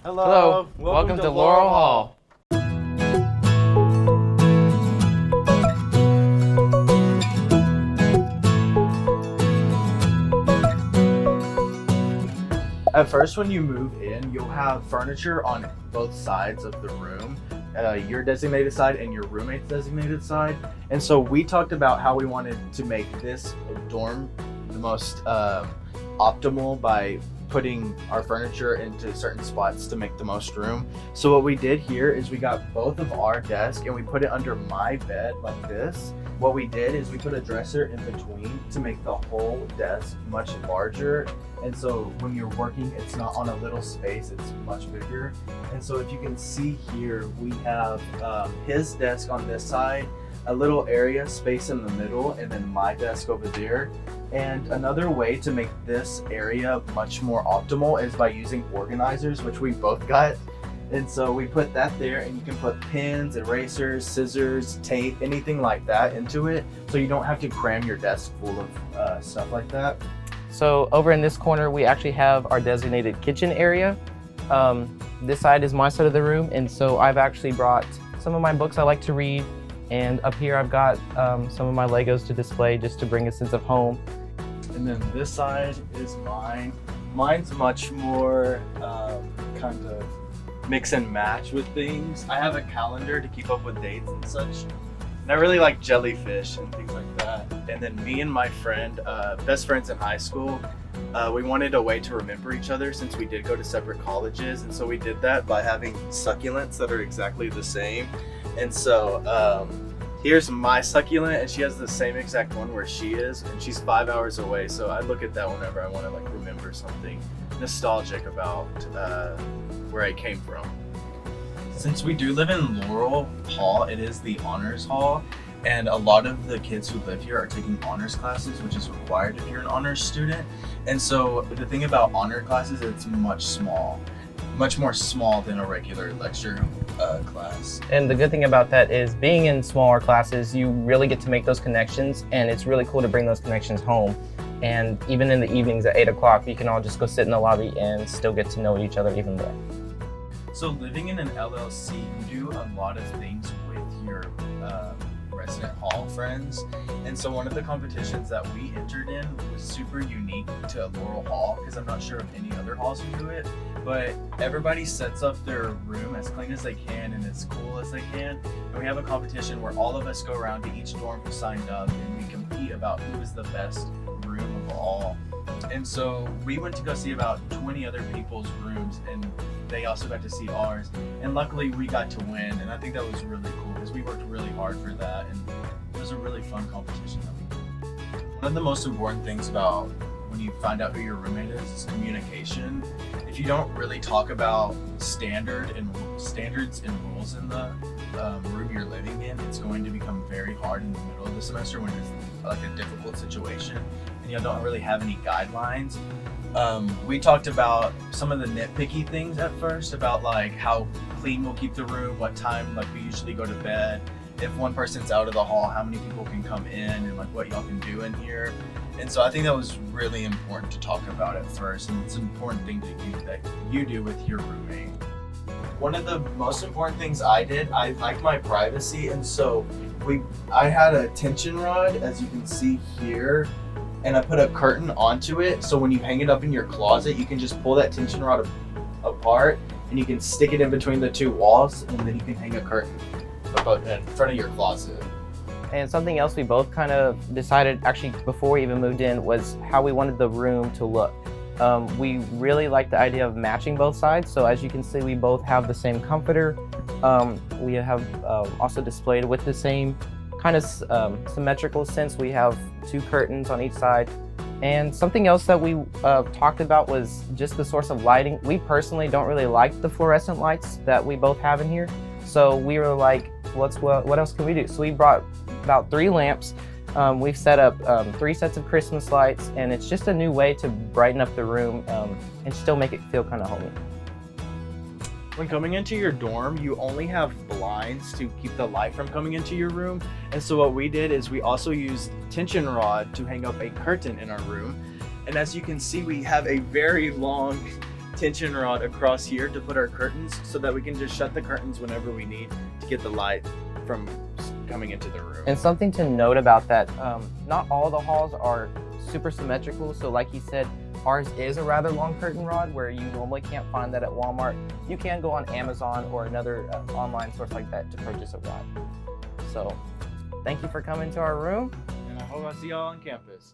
Hello. Welcome to Laurel Hall. At first, when you move in, you'll have furniture on both sides of the room, your designated side and your roommate's designated side. And so we talked about how we wanted to make this dorm the most optimal by putting our furniture into certain spots to make the most room. So what we did here is we got both of our desks and we put it under my bed like this. What we did is we put a dresser in between to make the whole desk much larger. And so when you're working, it's not on a little space, it's much bigger. And so if you can see here, we have his desk on this side, a little area space in the middle, and then my desk over there. And another way to make this area much more optimal is by using organizers, which we both got. And so we put that there, and you can put pens, erasers, scissors, tape, anything like that into it. So you don't have to cram your desk full of stuff like that. So over in this corner, we actually have our designated kitchen area. This side is my side of the room, and so I've actually brought some of my books I like to read. And up here I've got some of my Legos to display just to bring a sense of home. And then this side is mine. Mine's much more kind of mix and match with things. I have a calendar to keep up with dates and such. And I really like jellyfish and things like that. And then me and my friend, best friends in high school, we wanted a way to remember each other since we did go to separate colleges. And so we did that by having succulents that are exactly the same. And so here's my succulent, and she has the same exact one where she is, and she's 5 hours away. So I look at that whenever I want to like remember something nostalgic about where I came from. Since we do live in Laurel Hall, it is the honors hall, and a lot of the kids who live here are taking honors classes, which is required if you're an honors student. And so the thing about honor classes, it's much more small than a regular lecture class. And the good thing about that is being in smaller classes, you really get to make those connections, and it's really cool to bring those connections home. And even in the evenings at 8 o'clock, you can all just go sit in the lobby and still get to know each other even more. So living in an LLC, you do a lot of things with your resident hall friends. And so one of the competitions that we entered in was super unique to Laurel Hall, because I'm not sure if any other halls will do it, but everybody sets up their room as clean as they can and as cool as they can. And we have a competition where all of us go around to each dorm who signed up, and we compete about who is the best room of all. And so we went to go see about 20 other people's rooms, and they also got to see ours. And luckily we got to win, and I think that was really cool because we worked really hard for that, and it was a really fun competition that we did. One of the most important things about when you find out who your roommate is communication. If you don't really talk about standards and rules in the room you're living in, it's going to become very hard in the middle of the semester when it's like a difficult situation and you don't really have any guidelines. We talked about some of the nitpicky things at first, about like how clean we'll keep the room, what time like we usually go to bed, if one person's out of the hall, how many people can come in, and like what y'all can do in here. And so I think that was really important to talk about at first, and it's an important thing that you do with your roommate. One of the most important things I did, I like my privacy, and so I had a tension rod, as you can see here, and I put a curtain onto it, so when you hang it up in your closet, you can just pull that tension rod apart, and you can stick it in between the two walls, and then you can hang a curtain in front of your closet. And something else we both kind of decided actually before we even moved in was how we wanted the room to look. We really like the idea of matching both sides. So as you can see, we both have the same comforter. We have also displayed with the same kind of symmetrical sense. We have two curtains on each side. And something else that we talked about was just the source of lighting. We personally don't really like the fluorescent lights that we both have in here. So we were like, what else can we do? So we brought about 3 lamps. We've set up 3 sets of Christmas lights, and it's just a new way to brighten up the room and still make it feel kind of homey. When coming into your dorm, you only have blinds to keep the light from coming into your room. And so what we did is we also used tension rod to hang up a curtain in our room. And as you can see, we have a very long tension rod across here to put our curtains so that we can just shut the curtains whenever we need to get the light from coming into the room. And something to note about that, not all the halls are super symmetrical. So like he said, ours is a rather long curtain rod where you normally can't find that at Walmart. You can go on Amazon or another online source like that to purchase a rod. So thank you for coming to our room. And I hope I see y'all on campus.